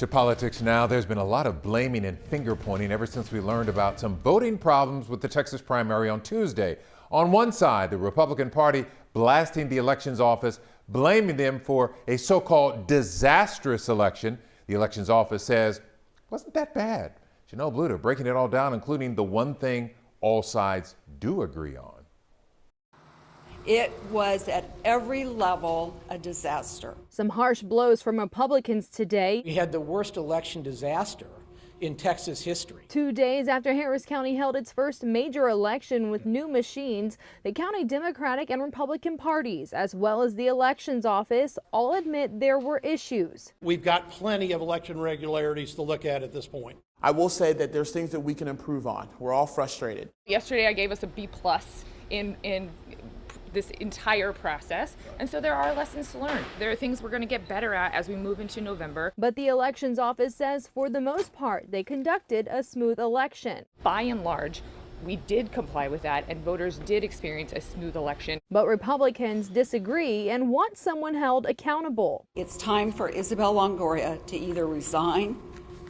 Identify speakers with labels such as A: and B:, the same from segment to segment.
A: To politics now, there's been a lot of blaming and finger pointing ever since we learned about some voting problems with the Texas primary on Tuesday. On one side, the Republican Party blasting the elections office, blaming them for a so-called disastrous election. The elections office says, wasn't that bad. Janelle Bluter breaking it all down, including the one thing all sides do agree on.
B: It was at every level a disaster.
C: Some harsh blows from Republicans today.
D: We had the worst election disaster in Texas history.
C: 2 days after Harris County held its first major election with new machines, the county Democratic and Republican parties, as well as the elections office, all admit there were issues.
E: We've got plenty of election irregularities to look at this point.
F: I will say that there's things that we can improve on. We're all frustrated.
G: Yesterday I gave us a B+ in this entire process, and so there are lessons to learn. There are things we're going to get better at as we move into November.
C: But the elections office says for the most part they conducted a smooth election.
G: By and large, we did comply with that, and voters did experience a smooth election.
C: But Republicans disagree and want someone held accountable.
B: It's time for Isabel Longoria to either resign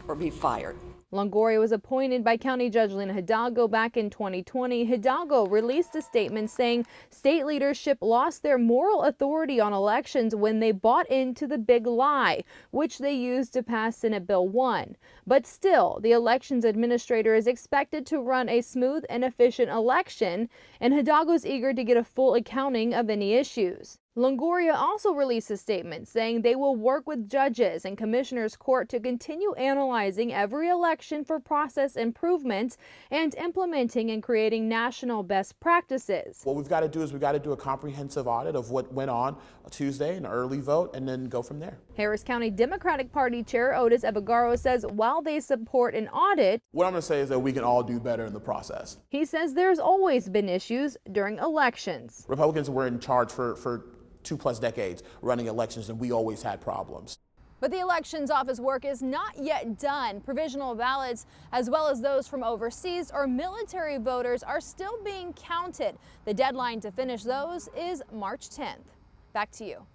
B: or be fired.
C: Longoria was appointed by County Judge Lynn Hidalgo back in 2020. Hidalgo released a statement saying state leadership lost their moral authority on elections when they bought into the big lie, which they used to pass Senate Bill 1. But still, the elections administrator is expected to run a smooth and efficient election, and Hidalgo's eager to get a full accounting of any issues. Longoria also released a statement saying they will work with judges and commissioners court to continue analyzing every election for process improvements and implementing and creating national best practices.
F: What we've got to do is we've got to do a comprehensive audit of what went on Tuesday, an early vote, and then go from there.
C: Harris County Democratic Party Chair Otis Evagaro says while they support an audit,
F: what I'm going to say is that we can all do better in the process.
C: He says there's always been issues during elections.
F: Republicans were in charge for 2+ decades running elections, and we always had problems.
C: But the elections office work is not yet done. Provisional ballots, as well as those from overseas or military voters, are still being counted. The deadline to finish those is March 10th. Back to you.